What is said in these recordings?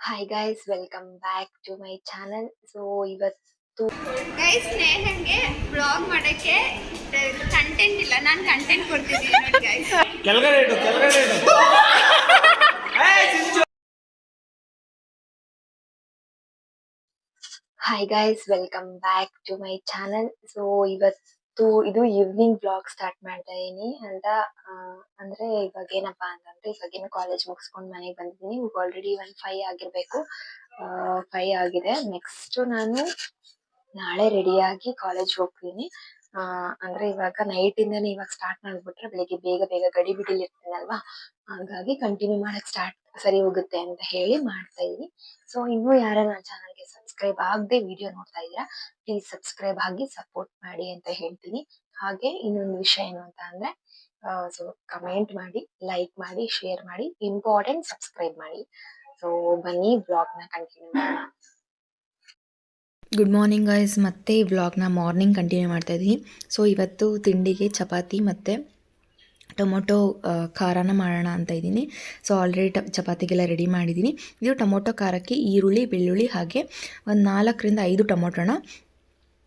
Hi guys, welcome back to my channel. So ಇವತ್ತು guys ಸ್ನೇಹಂಗೆ blog ಮಾಡಕ್ಕೆ content ಇಲ್ಲ, ನಾನು ಕಂಟೆಂಟ್ ಕೊಡ್ತಿದ್ದೀನಿ ನೋಡಿ ಗೈಸ್. ಕೆಳಗಡೆ ಇಡು. Hi guys, welcome back to my channel. So ಇವತ್ತು ಇದು ಈವ್ನಿಂಗ್ ಬ್ಲಾಗ್ ಸ್ಟಾರ್ಟ್ ಮಾಡ್ತಾ ಇದೀನಿ ಅಂತ ಅಂದ್ರೆ ಇವಾಗ ಏನಪ್ಪಾ ಅಂತಂದ್ರೆ ಇವಾಗಿನ ಕಾಲೇಜ್ ಮುಗಿಸ್ಕೊಂಡು ಮನೆಗೆ ಬಂದಿದ್ದೀನಿ. ಇವಾಗ ಆಲ್ರೆಡಿ 5 ಆಗಿರ್ಬೇಕು. 5 ಆಗಿದೆ. ನೆಕ್ಸ್ಟ್ ನಾನು ನಾಳೆ ರೆಡಿಯಾಗಿ ಕಾಲೇಜ್ ಹೋಗ್ತೀನಿ. ಅಂದ್ರೆ ಇವಾಗ ನೈಟ್ ಇಂದಾನೆ ಇವಾಗ ಸ್ಟಾರ್ಟ್ ಮಾಡ್ಬಿಟ್ರೆ ಬೆಳಿಗ್ಗೆ ಬೇಗ ಬೇಗ ಗಡಿಬಿಡಿಲಿ ಇರ್ತೀನಲ್ವಾ, ಹಾಗಾಗಿ ಕಂಟಿನ್ಯೂ ಮಾಡಕ್ ಸರಿ ಹೋಗುತ್ತೆ ಅಂತ ಹೇಳಿ ಮಾಡ್ತಾ ಇದೀನಿ. ಸೊ ಇನ್ನೂ ಯಾರ ನನ್ನ ಚಾನಲ್ಗೆ ಸಬ್ಸ್ಕ್ರೈಬ್ ಆಗದೆ ವಿಡಿಯೋ ನೋಡ್ತಾ ಇದ್ದೀರಾ, ಪ್ಲೀಸ್ ಸಬ್ಸ್ಕ್ರೈಬ್ ಆಗಿ ಸಪೋರ್ಟ್ ಮಾಡಿ ಅಂತ ಹೇಳ್ತೀನಿ. ಹಾಗೆ ಇನ್ನೊಂದು ವಿಷಯ ಏನು ಅಂತ ಅಂದ್ರೆ ಸೊ ಕಮೆಂಟ್ ಮಾಡಿ, ಲೈಕ್ ಮಾಡಿ, ಶೇರ್ ಮಾಡಿ, ಇಂಪಾರ್ಟೆಂಟ್ ಸಬ್ಸ್ಕ್ರೈಬ್ ಮಾಡಿ. ಸೊ ಬನ್ನಿ ಬ್ಲಾಗ್ ನ ಕಂಟಿನ್ಯೂ ಮಾಡೋಣ. ಗುಡ್ ಮಾರ್ನಿಂಗ್ ಗೈಸ್, ಮತ್ತೆ ಈ ವ್ಲಾಗ್ನ ಮಾರ್ನಿಂಗ್ ಕಂಟಿನ್ಯೂ ಮಾಡ್ತಾಯಿದ್ದೀನಿ. ಸೊ ಇವತ್ತು ತಿಂಡಿಗೆ ಚಪಾತಿ ಮತ್ತು ಟೊಮೊಟೊ ಖಾರನ ಮಾಡೋಣ ಅಂತ ಇದ್ದೀನಿ. ಸೊ ಆಲ್ರೆಡಿ ಚಪಾತಿಗೆಲ್ಲ ರೆಡಿ ಮಾಡಿದ್ದೀನಿ. ಇದು ಟೊಮೊಟೊ ಖಾರಕ್ಕೆ ಈರುಳ್ಳಿ, ಬೆಳ್ಳುಳ್ಳಿ ಹಾಗೆ ಒಂದು 4ರಿಂದ 5 ಟೊಮೊಟೊನ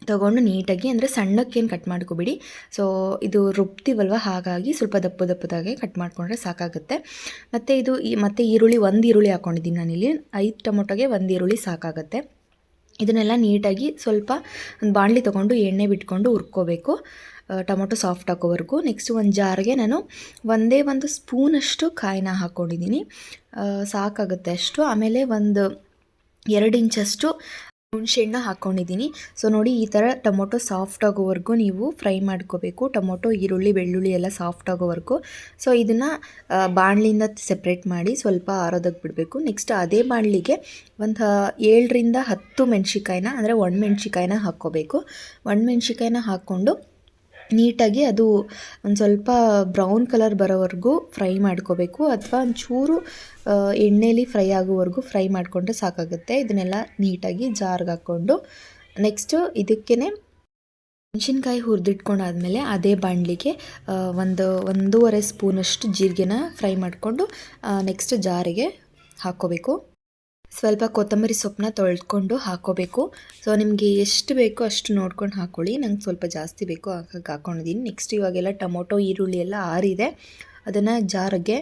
ತೊಗೊಂಡು ನೀಟಾಗಿ, ಅಂದರೆ ಸಣ್ಣಕ್ಕೇನು ಕಟ್ ಮಾಡ್ಕೊಬಿಡಿ. ಸೊ ಇದು ರುಬ್ತೀವಲ್ವ, ಹಾಗಾಗಿ ಸ್ವಲ್ಪ ದಪ್ಪದಾಗೆ ಕಟ್ ಮಾಡಿಕೊಂಡ್ರೆ ಸಾಕಾಗುತ್ತೆ. ಮತ್ತು ಇದು ಮತ್ತು ಈರುಳ್ಳಿ 1 ಈರುಳ್ಳಿ ಹಾಕ್ಕೊಂಡಿದ್ದೀನಿ ನಾನಿಲ್ಲಿ. 5 ಟೊಮೊಟೊಗೆ 1 ಈರುಳ್ಳಿ ಸಾಕಾಗುತ್ತೆ. ಇದನ್ನೆಲ್ಲ ನೀಟಾಗಿ ಸ್ವಲ್ಪ ಒಂದು ಬಾಣಲಿ ತೊಗೊಂಡು ಎಣ್ಣೆ ಬಿಟ್ಕೊಂಡು ಹುರ್ಕೋಬೇಕು, ಟೊಮೊಟೊ ಸಾಫ್ಟ್ ಹಾಕೋವರೆಗೂ. ನೆಕ್ಸ್ಟ್ ಒಂದು ಜಾರ್ಗೆ ನಾನು ಒಂದು ಸ್ಪೂನಷ್ಟು ಕಾಯಿನ ಹಾಕ್ಕೊಂಡಿದ್ದೀನಿ, ಸಾಕಾಗುತ್ತೆ ಅಷ್ಟು. ಆಮೇಲೆ ಒಂದು 2 ಇಂಚಷ್ಟು ಹುಣಸೆಹಣ್ಣು ಹಾಕ್ಕೊಂಡಿದ್ದೀನಿ. ಸೊ ನೋಡಿ, ಈ ಥರ ಟೊಮೊಟೊ ಸಾಫ್ಟ್ ಆಗೋವರೆಗೂ ನೀವು ಫ್ರೈ ಮಾಡ್ಕೋಬೇಕು. ಟೊಮೊಟೊ, ಈರುಳ್ಳಿ, ಬೆಳ್ಳುಳ್ಳಿ ಎಲ್ಲ ಸಾಫ್ಟ್ ಆಗೋವರೆಗೂ. ಸೊ ಇದನ್ನು ಬಾಣಲಿಯಿಂದ ಸೆಪ್ರೇಟ್ ಮಾಡಿ ಸ್ವಲ್ಪ ಆರೋದಕ್ಕೆ ಬಿಡಬೇಕು. ನೆಕ್ಸ್ಟ್ ಅದೇ ಬಾಣಲಿಗೆ ಒಂದು 7ರಿಂದ 10 ಮೆಣಸಿಕಾಯಿನ, ಅಂದರೆ ಒಣಮೆಣ್ಸಿಕಾಯಿನ ಹಾಕ್ಕೋಬೇಕು. ಒಣಮೆಣ್ಸಿಕಾಯಿನ ಹಾಕ್ಕೊಂಡು ನೀಟಾಗಿ ಅದು ಒಂದು ಸ್ವಲ್ಪ ಬ್ರೌನ್ ಕಲರ್ ಬರೋವರೆಗೂ ಫ್ರೈ ಮಾಡ್ಕೋಬೇಕು, ಅಥವಾ ಒಂಚೂರು ಎಣ್ಣೆಲಿ ಫ್ರೈ ಆಗೋವರೆಗೂ ಫ್ರೈ ಮಾಡಿಕೊಂಡ್ರೆ ಸಾಕಾಗುತ್ತೆ. ಇದನ್ನೆಲ್ಲ ನೀಟಾಗಿ ಜಾರ್ಗೆ ಹಾಕ್ಕೊಂಡು ನೆಕ್ಸ್ಟು ಇದಕ್ಕೇ ಮೆಣಸಿನ್ಕಾಯಿ ಹುರಿದಿಟ್ಕೊಂಡಾದ್ಮೇಲೆ ಅದೇ ಬಾಣಲಿಗೆ 1.5 ಸ್ಪೂನಷ್ಟು ಜೀರಿಗೆನ ಫ್ರೈ ಮಾಡಿಕೊಂಡು ನೆಕ್ಸ್ಟ್ ಜಾರಿಗೆ ಹಾಕ್ಕೋಬೇಕು. ಸ್ವಲ್ಪ ಕೊತ್ತಂಬರಿ ಸೊಪ್ಪನ್ನ ತೊಳೆದ್ಕೊಂಡು ಹಾಕ್ಕೋಬೇಕು. ಸೊ ನಿಮಗೆ ಎಷ್ಟು ಬೇಕೋ ಅಷ್ಟು ನೋಡ್ಕೊಂಡು ಹಾಕ್ಕೊಳ್ಳಿ. ನಂಗೆ ಸ್ವಲ್ಪ ಜಾಸ್ತಿ ಬೇಕು, ಹಾಗಾಗಿ ಹಾಕ್ಕೊಂಡಿದ್ದೀನಿ. ನೆಕ್ಸ್ಟ್ ಇವಾಗೆಲ್ಲ ಟೊಮೊಟೊ, ಈರುಳ್ಳಿ ಎಲ್ಲ ಆರಿದೆ, ಅದನ್ನು ಜಾರಿಗೆ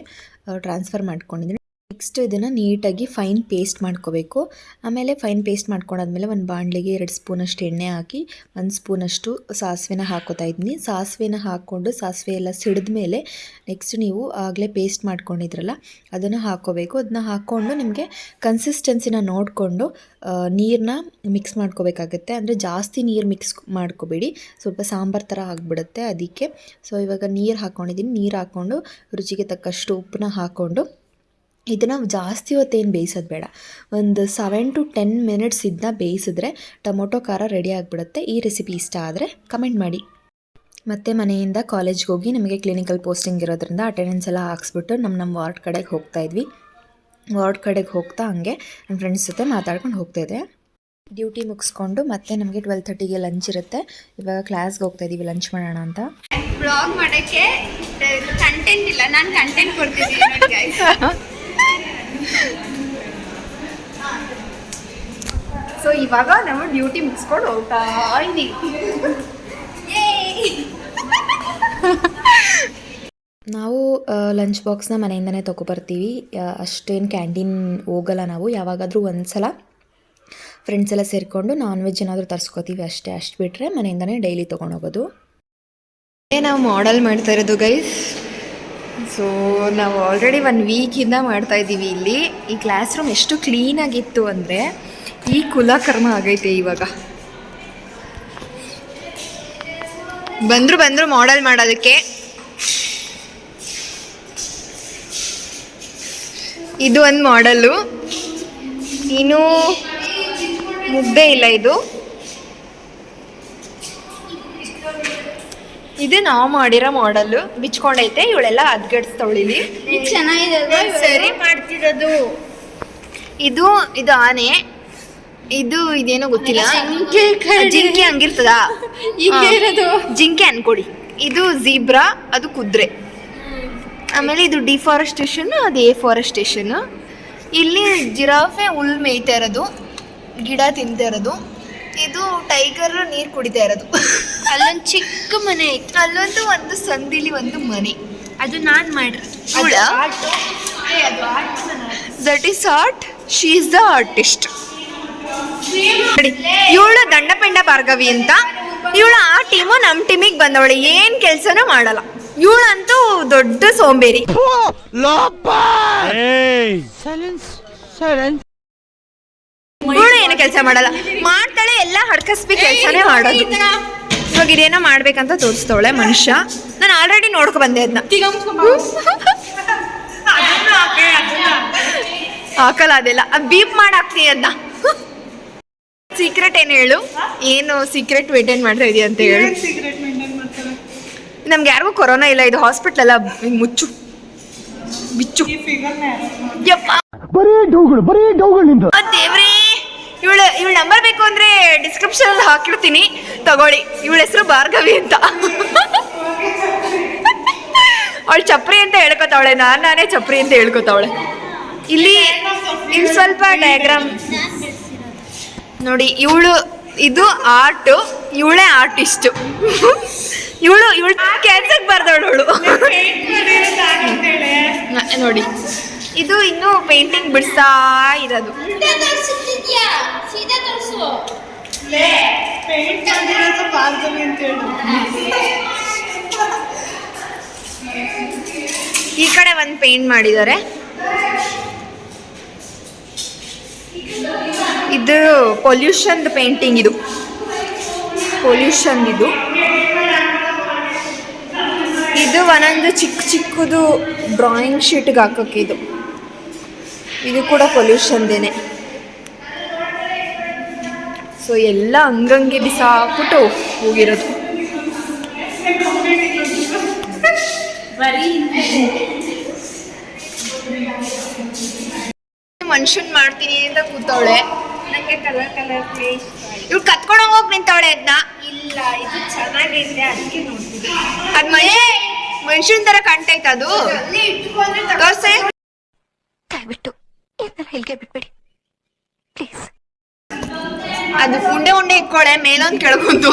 ಟ್ರಾನ್ಸ್ಫರ್ ಮಾಡ್ಕೊಂಡಿದ್ದೀನಿ. ನೆಕ್ಸ್ಟ್ ಇದನ್ನು ನೀಟಾಗಿ ಫೈನ್ ಪೇಸ್ಟ್ ಮಾಡ್ಕೋಬೇಕು. ಆಮೇಲೆ ಫೈನ್ ಪೇಸ್ಟ್ ಮಾಡ್ಕೊಂಡಾದ್ಮೇಲೆ ಒಂದು ಬಾಣಲಿಗೆ 2 ಸ್ಪೂನಷ್ಟು ಎಣ್ಣೆ ಹಾಕಿ 1 ಸ್ಪೂನಷ್ಟು ಸಾಸಿವೆನ ಹಾಕೋತಾ ಇದ್ದೀನಿ. ಸಾಸಿವೆನ ಹಾಕ್ಕೊಂಡು ಸಾಸಿವೆ ಎಲ್ಲ ಸಿಡಿದ ಮೇಲೆ ನೆಕ್ಸ್ಟ್ ನೀವು ಆಗಲೇ ಪೇಸ್ಟ್ ಮಾಡ್ಕೊಂಡಿದ್ರಲ್ಲ ಅದನ್ನು ಹಾಕ್ಕೋಬೇಕು. ಅದನ್ನ ಹಾಕ್ಕೊಂಡು ನಿಮಗೆ ಕನ್ಸಿಸ್ಟೆನ್ಸಿನ ನೋಡಿಕೊಂಡು ನೀರನ್ನ ಮಿಕ್ಸ್ ಮಾಡ್ಕೋಬೇಕಾಗತ್ತೆ. ಅಂದರೆ ಜಾಸ್ತಿ ನೀರು ಮಿಕ್ಸ್ ಮಾಡ್ಕೋಬೇಡಿ, ಸ್ವಲ್ಪ ಸಾಂಬಾರು ಥರ ಆಗಿಬಿಡುತ್ತೆ ಅದಕ್ಕೆ. ಸೊ ಇವಾಗ ನೀರು ಹಾಕ್ಕೊಂಡಿದ್ದೀನಿ. ನೀರು ಹಾಕ್ಕೊಂಡು ರುಚಿಗೆ ತಕ್ಕಷ್ಟು ಉಪ್ಪನ್ನ ಹಾಕ್ಕೊಂಡು ಇದನ್ನು ಜಾಸ್ತಿ ಹೊತ್ತೇನು ಬೇಯಿಸೋದು ಬೇಡ, ಒಂದು 7 to 10 ಮಿನಿಟ್ಸ್ ಇದನ್ನ ಬೇಯಿಸಿದ್ರೆ ಟೊಮೊಟೊ ಖಾರ ರೆಡಿ ಆಗಿಬಿಡುತ್ತೆ. ಈ ರೆಸಿಪಿ ಇಷ್ಟ ಆದರೆ ಕಮೆಂಟ್ ಮಾಡಿ. ಮತ್ತು ಮನೆಯಿಂದ ಕಾಲೇಜ್ಗೆ ಹೋಗಿ ನಮಗೆ ಕ್ಲಿನಿಕಲ್ ಪೋಸ್ಟಿಂಗ್ ಇರೋದ್ರಿಂದ ಅಟೆಂಡೆನ್ಸ್ ಎಲ್ಲ ಹಾಕ್ಸ್ಬಿಟ್ಟು ನಮ್ಮ ವಾರ್ಡ್ ಕಡೆಗೆ ಹೋಗ್ತಾಯಿದ್ವಿ. ವಾರ್ಡ್ ಕಡೆಗೆ ಹೋಗ್ತಾ ಹಂಗೆ ನನ್ನ ಫ್ರೆಂಡ್ಸ್ ಜೊತೆ ಮಾತಾಡ್ಕೊಂಡು ಹೋಗ್ತಾಯಿದ್ದೆ. ಡ್ಯೂಟಿ ಮುಗಿಸ್ಕೊಂಡು ಮತ್ತೆ ನಮಗೆ 12:30ಗೆ ಲಂಚ್ ಇರುತ್ತೆ. ಇವಾಗ ಕ್ಲಾಸ್ಗೆ ಹೋಗ್ತಾಯಿದ್ದೀವಿ ಲಂಚ್ ಮಾಡೋಣ ಅಂತ. ಬ್ಲಾಗ್ ಮಾಡಕ್ಕೆ ಕಂಟೆಂಟ್ ಇಲ್ಲ, ನಾನು ಕಂಟೆಂಟ್ ಕೊಡ್ತಿದ್ದೀನಿ ನೋಡಿ ಗೈಸ್. ಸೊ ಇವಾಗ ನಾವು ಡ್ಯೂಟಿ ಮುಗಿಸ್ಕೊಂಡು ಹೋಗ್ತಾ ಇದ್ದೀವಿ. ನಾವು ಲಂಚ್ ಬಾಕ್ಸ್ನ ಮನೆಯಿಂದನೇ ತೊಗೊಬರ್ತೀವಿ, ಅಷ್ಟೇನು ಕ್ಯಾಂಟೀನ್ ಹೋಗಲ್ಲ ನಾವು. ಯಾವಾಗಾದರೂ ಒಂದ್ಸಲ ಫ್ರೆಂಡ್ಸ್ ಎಲ್ಲ ಸೇರಿಕೊಂಡು ನಾನ್ ವೆಜ್ ಏನಾದರೂ ತರಿಸ್ಕೋತೀವಿ ಅಷ್ಟೇ. ಅಷ್ಟು ಬಿಟ್ಟರೆ ಮನೆಯಿಂದನೇ ಡೈಲಿ ತೊಗೊಂಡೋಗೋದು. ನಾವು ಮಾಡೆಲ್ ಮಾಡ್ತಾ ಇರೋದು ಗೈಸ್. ಸೊ ನಾವು ಆಲ್ರೆಡಿ 1 ವೀಕಿಂದ ಮಾಡ್ತಾಯಿದ್ದೀವಿ ಇಲ್ಲಿ. ಈ ಕ್ಲಾಸ್ ರೂಮ್ ಎಷ್ಟು ಕ್ಲೀನಾಗಿತ್ತು ಅಂದರೆ ಈ ಕುಲಕರ್ಮ ಆಗೈತೆ. ಇವಾಗ ಬಂದರು ಮಾಡೆಲ್ ಮಾಡೋದಕ್ಕೆ. ಇದು ಒಂದು ಮಾಡೆಲ್ಲು, ಇನ್ನೂ ಮುಗ್ದೇ ಇಲ್ಲ. ಇದು ನಾವು ಮಾಡಿರೋ ಮಾಡೆಲ್ಲು ಬಿಚ್ಕೊಂಡೈತೆ. ಇವಳೆಲ್ಲ ಅದ್ಗಡ್ಸ್ತವಳಿಲಿ ಚೆನ್ನಾಗಿದೆ, ಸರಿ ಮಾಡ್ತಿರೋದು. ಇದು ಆನೆ, ಇದೇನೋ ಗೊತ್ತಿಲ್ಲ, ಜಿಂಕೆ ಹಂಗಿರ್ತದ, ಜಿಂಕೆ ಅನ್ಕೊಡಿ. ಇದು ಝೀಬ್ರಾ, ಅದು ಕುದುರೆ. ಆಮೇಲೆ ಇದು ಡಿಫಾರೆಸ್ಟೇಷನ್, ಅದು ಎಫಾರೆಸ್ಟೇಷನ್. ಇಲ್ಲಿ ಜಿರಾಫೆ ಹುಲ್ ಮೇಯ್ತಾ ಇರೋದು, ಗಿಡ ತಿಂತಾ ಇರೋದು. ಇದು ಟೈಗರ್ ನೀರು ಕುಡಿತಾ ಇರೋದು. ಅಲ್ಲೊಂದು ಚಿಕ್ಕ ಮನೆ ಐತೆ, ಅಲ್ಲೊಂದು ಒಂದು ಸಂದಿಲಿ ಒಂದು ಮನೆ. ಅದು ನಾನು ಮಾಡ್ರಿ. That is art. She is the artist. ಇವಳು ದಂಡಪೆಂಡ ಭಾರ್ಗವಿ ಅಂತ. ಇವಳು ಆ ಟೀಮು ನಮ್ಮ ಟೀಮಿಗೆ ಬಂದವಳೆ. ಏನು ಕೆಲಸನೂ ಮಾಡಲ್ಲ. ಇವಳಂತೂ ದೊಡ್ಡ ಸೋಂಬೇರಿ. ಇವಳು ಏನು ಕೆಲಸ ಮಾಡಲ್ಲ, ಮಾಡ್ತಾಳೆ ಎಲ್ಲ ಹಡ್ಕಸ್ಬಿ ಕೆಲಸನೇ ಮಾಡೋದು. ಇವಾಗ ಇದೇನೋ ಮಾಡ್ಬೇಕಂತ ತೋರಿಸ್ತವಳೆ ಮನುಷ್ಯ. ನಾನು ಆಲ್ರೆಡಿ ನೋಡ್ಕೊ ಬಂದೆ ಅದನ್ನ. ಹಾಕಲ್ಲ ಅದೆಲ್ಲ, ಬೀಪ್ ಮಾಡಿ ಹಾಕ್ತೀನಿ ಅದನ್ನ. ಸೀಕ್ರೆಟ್ ಏನು ಹೇಳು, ಏನು ಸೀಕ್ರೆಟ್ ಮೇಂಟೈನ್ ಮಾಡ್ತಾ ಇದೀಯ ಅಂತ ಹೇಳು. ನಮ್ಗೆ ಯಾರಿಗೂ ಕೊರೋನಾ ಇಲ್ಲ, ಇದು ಹಾಸ್ಪಿಟ್ಲ್ ಅಲ್ಲ. ಮುಚ್ಚು ಬಿಚ್ಚು. ದೇವ್ರೇ, ಇವಳ ನಂಬರ್ ಬೇಕು ಅಂದ್ರೆ ಡಿಸ್ಕ್ರಿಪ್ಷನ್ ಅಲ್ಲಿ ಹಾಕಿರ್ತೀನಿ, ತಗೊಳ್ಳಿ. ಇವಳ ಹೆಸರು ಭಾರ್ಗವಿ ಅಂತ. ಅವಳು ಚಪ್ರಿ ಅಂತ ಹೇಳ್ಕೊತಾವಳೆ, ನಾನೇ ಚಪ್ರಿ ಅಂತ ಹೇಳ್ಕೊತಾವಳೆ. ಇಲ್ಲಿ ಸ್ವಲ್ಪ ಡಯಾಗ್ರಾಮ್ ನೋಡಿ. ಇವಳು ಇದು ಆರ್ಟ್, ಇವಳೇ ಆರ್ಟಿಸ್ಟ್. ಇವಳು ಕ್ಯಾನ್ಸರ್ ಬರ್ದವಳು ನೋಡಿ. ಇದು ಇನ್ನೂ ಪೇಂಟಿಂಗ್ ಬಿಡಿಸ್ತಾ ಇರೋದು. ಈ ಕಡೆ ಒಂದು ಪೇಂಟ್ ಮಾಡಿದ್ದಾರೆ. ಇದು ಪೊಲ್ಯೂಷನ್ ಪೇಂಟಿಂಗ್. ಇದು ಪೊಲ್ಯೂಷನ್. ಇದು ಒಂದೊಂದು ಚಿಕ್ಕದು ಡ್ರಾಯಿಂಗ್ ಶೀಟ್ಗೆ ಹಾಕೋಕ್ಕೆ. ಇದು ಕೂಡ ಪೊಲ್ಯೂಷನ್ದೇನೆ. ಸೊ ಎಲ್ಲ ಹಂಗಂಗೆ ಬಿಸಾಕ್ಬಿಟ್ಟು ಹೋಗಿರೋದು. ಮನುಷ್ಯನ್ ಮಾಡ್ತೀನಿ ಅಂತ ಕೂತವಳೆ. ನನಗೆ ಕಲರ್ ಪ್ಲೇಸ್ ಇವ್ಳು ಕತ್ಕೊಂಡು ಹೋಗಿ ನಿಂತವಳೆ ಅದನ್ನ. ಇಲ್ಲ, ಇದು ಚೆನ್ನಾಗಿದೆ ಅದಕ್ಕೆ ನೋಡ್ತಿದ್ದೆ. ಅದು ಮನುಷ್ಯನ ಥರ ಕಾಣ್ತೈತೆ. ಅದು ತೋರ್ಸೆ. ದಯವಿಟ್ಟು ಇದನ್ನೆಲ್ಲ ಇಲ್ಲಿಗೆ ಬಿಟ್ಬಿಡಿ ಪ್ಲೀಸ್. ಅದು ಉಂಡೆ ಇಟ್ಕೊಳೆ, ಮೇಲೊಂದು ಕೆಳಗೊಂದು.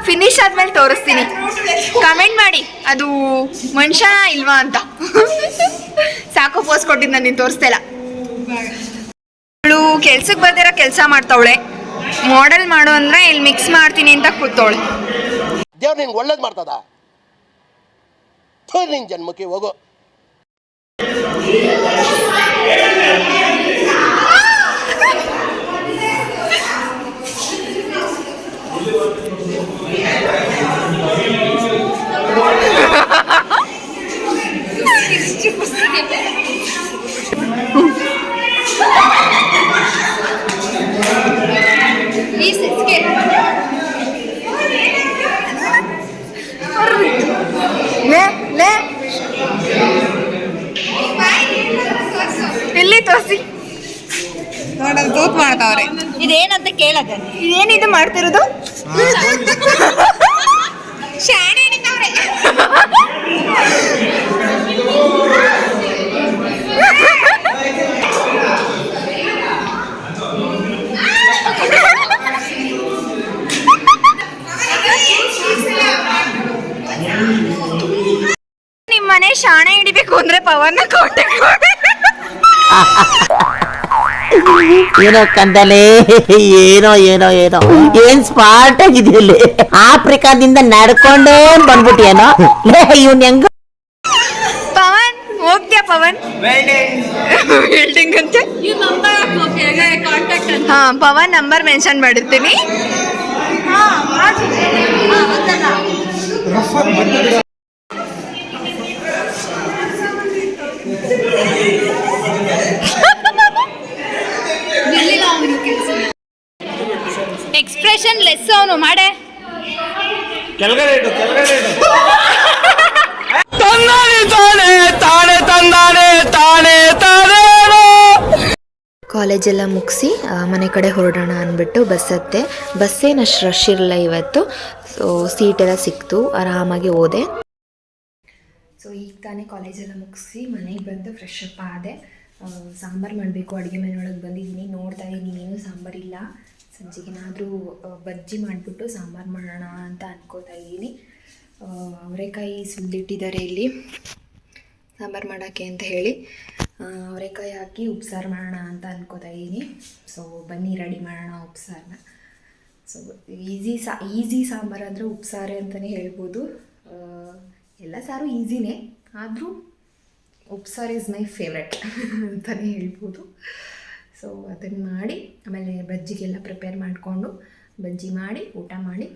ಫಿನಿಶ್ ಆದ್ಮೇಲೆ ತೋರಿಸ್ತೀನಿ. ಕಮೆಂಟ್ ಮಾಡಿ ಅದು ಮನುಷ್ಯ ಇಲ್ವಾ ಅಂತ. ಸಾಕು ಪೋಸ್ ಕೊಟ್ಟಿದ್ದು ನಾನು, ನೀನು ತೋರಿಸ್ತಾ ಇಲ್ಲ. ಇವಳು ಕೆಲ್ಸಕ್ಕೆ ಬರ್ದಿರೋ ಕೆಲಸ ಮಾಡ್ತಾವಳೆ. ಮಾಡೆಲ್ ಮಾಡು ಅಂದ್ರೆ ಇಲ್ಲಿ ಮಿಕ್ಸ್ ಮಾಡ್ತೀನಿ ಅಂತ ಕೂತವಳೆ. ದೇವ್ರು ನಿನ್ಗೆ ಒಳ್ಳೇದು ಮಾಡ್ತದ, ನಿನ್ ಜನ್ಮಕ್ಕೆ ಹೋಗೋ. ಎಲ್ಲಿ ತೋರಿಸಿ ನೋಡೋದು ತೂತ್ ಮಾಡ್ತಾವ್ರೆ. ಇದೇನಂತ ಕೇಳದೆ. ಇದೇನಿದು ಮಾಡ್ತಿರೋದು? ಶಾಣೆ ಹಿಡಿತಾವ್ರೆ. ನಿಮ್ಮನೆ ಶಾಣೆ ಹಿಡಿಬೇಕು ಅಂದ್ರೆ ಪವನ್ನ ಕಾಂಟ್ಯಾಕ್ಟ್ ಮಾಡಿ. ಏನೋ ಕಂದಲೆ, ಏನೋ ಏನೋ ಏನೋ ಏನ್ ಸ್ಮಾರ್ಟ್ ಆಗಿದೆಯಲ್ಲಿ. ಆಫ್ರಿಕಾದಿಂದ ನಡ್ಕೊಂಡೇ ಬಂದ್ಬಿಟ್ಟಿಯೇನೋ. ಇವನ್ ಹೆಂಗ ಪವನ್ ಹೋಗ್ತೀಯ? ಪವನ್ ಬಿಲ್ಡಿಂಗ್ ಅಂತ. ಹಾ, ಪವನ್ ನಂಬರ್ ಮೆನ್ಷನ್ ಮಾಡಿರ್ತೀನಿ. ಎಕ್ಸ್ಪ್ರೆಷನ್ ಲೆಸ್ ಅವನು ಮಾಡೆ. ಕೆಳಗಡೆ ಇಡು. ಕಾಲೇಜೆಲ್ಲ ಮುಗಿಸಿ ಮನೆ ಕಡೆ ಹೊರಡೋಣ ಅಂದ್ಬಿಟ್ಟು ಬಸ್ಸೇನಷ್ಟು ರಶ್ ಇರಲಿಲ್ಲ ಇವತ್ತು. ಸೊ ಸೀಟೆಲ್ಲ ಸಿಕ್ತು, ಆರಾಮಾಗಿ ಹೋದೆ. ಸೊ ಈಗ ತಾನೇ ಕಾಲೇಜೆಲ್ಲ ಮುಗಿಸಿ ಮನೆಗೆ ಬಂದು ಫ್ರೆಶ್ ಅಪ್ ಆದೆ. ಸಾಂಬಾರು ಮಾಡಬೇಕು. ಅಡುಗೆ ಮನೆಯೊಳಗೆ ಬಂದಿದ್ದೀನಿ, ನೋಡ್ತಾ ಇದ್ದೀನಿ ಏನೂ ಸಾಂಬಾರಿಲ್ಲ. ಸಂಜೆಗೇನಾದರೂ ಬಜ್ಜಿ ಮಾಡಿಬಿಟ್ಟು ಸಾಂಬಾರು ಮಾಡೋಣ ಅಂತ ಅನ್ಕೋತಾ ಇದ್ದೀನಿ. ಅವರೆಕಾಯಿ ಸುಲಿದಿಟ್ಟಿದ್ದಾರೆ ಇಲ್ಲಿ ಸಾಂಬಾರು ಮಾಡೋಕ್ಕೆ ಅಂತ ಹೇಳಿ. ಅವರೆಕಾಯಿ ಹಾಕಿ ಉಪ್ಸಾರು ಮಾಡೋಣ ಅಂತ ಅನ್ಕೋತಾ ಇದ್ದೀನಿ. ಸೊ ಬನ್ನಿ ರೆಡಿ ಮಾಡೋಣ ಉಪ್ಸಾರನ್ನ. ಸೊ ಈಸಿ ಸಾಂಬಾರು ಅಂದರೆ ಉಪ್ಸಾರೆ ಅಂತಲೇ ಹೇಳ್ಬೋದು. ಎಲ್ಲ ಸಾರು ಈಸಿನೇ, ಆದರೂ ಉಪ್ಸಾರು ಈಸ್ ಮೈ ಫೇವ್ರೆಟ್ ಅಂತಲೇ ಹೇಳ್ಬೋದು. ಸೊ ಅದನ್ನು ಮಾಡಿ ಆಮೇಲೆ ಬಜ್ಜಿಗೆಲ್ಲ ಪ್ರಿಪೇರ್ ಮಾಡಿಕೊಂಡು ಬಜ್ಜಿ ಮಾಡಿ ಊಟ ಮಾಡಿ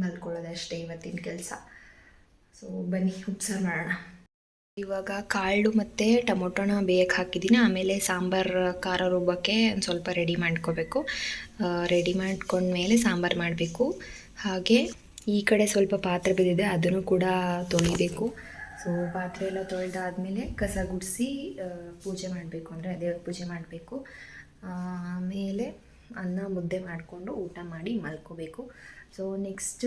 ಮಲ್ಕೊಳ್ಳೋದಷ್ಟೇ ಇವತ್ತಿನ ಕೆಲಸ. ಸೊ ಬನ್ನಿ ಉಪ್ಸಾರು ಮಾಡೋಣ. ಇವಾಗ ಕಾಳು ಮತ್ತು ಟೊಮೊಟೊನ ಬೇಯಕ್ಕೆ ಹಾಕಿದ್ದೀನಿ. ಆಮೇಲೆ ಸಾಂಬಾರು ಖಾರ ರುಬ್ಬಕ್ಕೆ ಒಂದು ಸ್ವಲ್ಪ ರೆಡಿ ಮಾಡ್ಕೋಬೇಕು. ರೆಡಿ ಮಾಡ್ಕೊಂಡ್ಮೇಲೆ ಸಾಂಬಾರು ಮಾಡಬೇಕು. ಹಾಗೆ ಈ ಕಡೆ ಸ್ವಲ್ಪ ಪಾತ್ರೆ ಬಿದ್ದಿದೆ, ಅದನ್ನು ಕೂಡ ತೊಳಿಬೇಕು. ಸೊ ಪಾತ್ರೆ ಎಲ್ಲ ತೊಳೆದಾದ್ಮೇಲೆ ಕಸ ಗುಡಿಸಿ ಪೂಜೆ ಮಾಡಬೇಕು, ಅಂದರೆ ದೇವ್ರ ಪೂಜೆ ಮಾಡಬೇಕು. ಆಮೇಲೆ ಅನ್ನ ಮುದ್ದೆ ಮಾಡಿಕೊಂಡು ಊಟ ಮಾಡಿ ಮಲ್ಕೋಬೇಕು. ಸೊ ನೆಕ್ಸ್ಟ್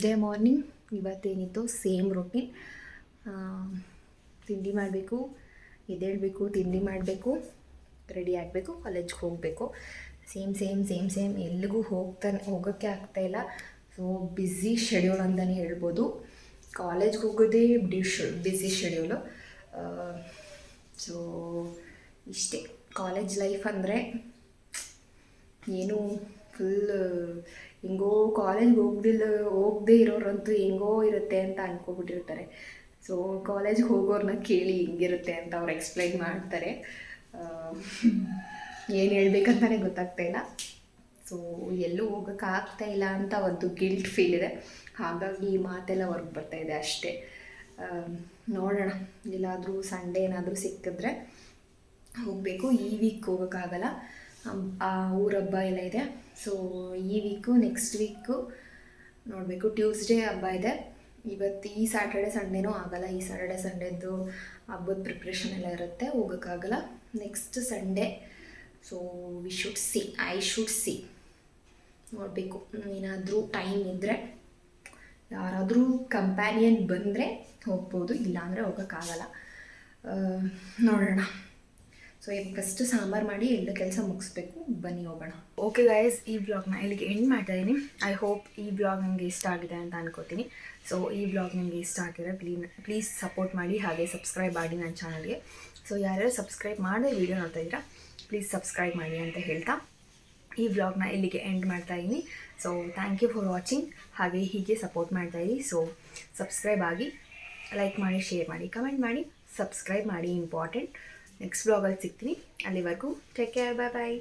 ಡೇ ಮಾರ್ನಿಂಗ್ ಇವತ್ತೇನಿತ್ತು ಸೇಮ್ ರೂಟೀನ್. ತಿಂಡಿ ಮಾಡಬೇಕು, ಎದ್ದೇಳಬೇಕು, ತಿಂಡಿ ಮಾಡಬೇಕು, ರೆಡಿ ಆಗಬೇಕು, ಕಾಲೇಜ್ಗೆ ಹೋಗಬೇಕು. ಸೇಮ್ ಎಲ್ಲಿಗೂ ಹೋಗೋಕ್ಕೆ ಆಗ್ತಾಯಿಲ್ಲ. ಸೊ ಬ್ಯುಸಿ ಶೆಡ್ಯೂಲ್ ಅಂತಲೇ ಹೇಳ್ಬೋದು. ಕಾಲೇಜ್ಗೆ ಹೋಗೋದೇ ಬ್ಯುಸಿ ಶೆಡ್ಯೂಲು. ಸೊ ಇಷ್ಟೇ ಕಾಲೇಜ್ ಲೈಫ್ ಅಂದರೆ. ಏನು ಫುಲ್ ಹೆಂಗೋ ಕಾಲೇಜ್ಗೆ ಹೋಗದೇ ಇರೋರಂತೂ ಹೆಂಗೋ ಇರುತ್ತೆ ಅಂತ ಅಂದ್ಕೊಬಿಟ್ಟಿರ್ತಾರೆ. ಸೊ ಕಾಲೇಜ್ಗೆ ಹೋಗೋರನ್ನ ಕೇಳಿ ಹೆಂಗಿರುತ್ತೆ ಅಂತ ಅವ್ರು ಎಕ್ಸ್ಪ್ಲೈನ್ ಮಾಡ್ತಾರೆ. ಏನು ಹೇಳ್ಬೇಕಂತಲೇ ಗೊತ್ತಾಗ್ತಾಯಿಲ್ಲ. ಸೊ ಎಲ್ಲೂ ಹೋಗೋಕ್ಕಾಗ್ತಾಯಿಲ್ಲ ಅಂತ ಒಂದು ಗಿಲ್ಟ್ ಫೀಲ್ ಇದೆ. ಹಾಗಾಗಿ ಈ ಮಾತೆಲ್ಲ ಹೊರಗೆ ಬರ್ತಾಯಿದೆ ಅಷ್ಟೇ. ನೋಡೋಣ, ಎಲ್ಲಾದರೂ ಸಂಡೇ ಏನಾದರೂ ಸಿಕ್ಕಿದ್ರೆ ಹೋಗಬೇಕು. ಈ ವೀಕ್ ಹೋಗೋಕ್ಕಾಗಲ್ಲ, ಊರ ಹಬ್ಬ ಎಲ್ಲ ಇದೆ. ಸೊ ಈ ವೀಕು ನೆಕ್ಸ್ಟ್ ವೀಕು ನೋಡಬೇಕು. ಟ್ಯೂಸ್ಡೇ ಹಬ್ಬ ಇದೆ. ಇವತ್ತು ಈ ಸ್ಯಾಟರ್ಡೆ ಸಂಡೇನೂ ಆಗೋಲ್ಲ. ಈ ಸ್ಯಾಟರ್ಡೆ ಸಂಡೇದು ಹಬ್ಬದ ಪ್ರಿಪ್ರೇಷನ್ ಎಲ್ಲ ಇರುತ್ತೆ, ಹೋಗೋಕ್ಕಾಗಲ್ಲ. Next Sunday. So I should see ನೋಡಬೇಕು. ಏನಾದರೂ ಟೈಮ್ ಇದ್ದರೆ, ಯಾರಾದರೂ ಕಂಪ್ಯಾನಿಯನ್ ಬಂದರೆ ಹೋಗ್ಬೋದು, ಇಲ್ಲಾಂದರೆ ಹೋಗೋಕ್ಕಾಗಲ್ಲ. ನೋಡೋಣ. ಸೊ ಈಗ ಫಸ್ಟ್ ಸಾಂಬಾರು ಮಾಡಿ ಎಲ್ಲ ಕೆಲಸ ಮುಗಿಸ್ಬೇಕು. ಬನ್ನಿ ಹೋಗೋಣ. ಓಕೆ ಗೈಸ್, ಈ ಬ್ಲಾಗ್ನ ಇಲ್ಲಿಗೆ ಎಂಡ್ ಮಾಡ್ತಾಯಿದ್ದೀನಿ. ಐ ಹೋಪ್ ಈ ಬ್ಲಾಗ್ ನನಗೆ ಇಷ್ಟ ಆಗಿದೆ ಅಂತ ಅನ್ಕೋತೀನಿ. ಸೊ ಈ ಬ್ಲಾಗ್ ನಿಮಗೆ ಇಷ್ಟ ಆಗಿದ್ರೆ ಪ್ಲೀಸ್ ಸಪೋರ್ಟ್ ಮಾಡಿ, ಹಾಗೆ ಸಬ್ಸ್ಕ್ರೈಬ್ ಮಾಡಿ ನನ್ನ ಚಾನಲ್ಗೆ. ಸೊ ಯಾರ್ಯಾರು ಸಬ್ಸ್ಕ್ರೈಬ್ ಮಾಡದೆ ವೀಡಿಯೋ ನೋಡ್ತಾ ಇದ್ದೀರಾ, ಪ್ಲೀಸ್ ಸಬ್ಸ್ಕ್ರೈಬ್ ಮಾಡಿ ಅಂತ ಹೇಳ್ತಾ ಈ ಬ್ಲಾಗ್ನ ಇಲ್ಲಿಗೆ ಎಂಡ್ ಮಾಡ್ತಾಯಿದ್ದೀನಿ. So thank you for watching. ಹಾಗೆ ಹೀಗೆ ಸಪೋರ್ಟ್ ಮಾಡ್ತಾಯಿದ್ದೀನಿ. ಸೊ ಸಬ್ಸ್ಕ್ರೈಬ್ ಆಗಿ, ಲೈಕ್ ಮಾಡಿ, ಶೇರ್ ಮಾಡಿ, ಕಮೆಂಟ್ ಮಾಡಿ, ಸಬ್ಸ್ಕ್ರೈಬ್ ಮಾಡಿ, ಇಂಪಾರ್ಟೆಂಟ್. ನೆಕ್ಸ್ಟ್ ಬ್ಲಾಗಲ್ಲಿ ಸಿಗ್ತೀನಿ. ಅಲ್ಲಿವರೆಗೂ ಟೇಕ್ ಕೇರ್, ಬಾಯ್.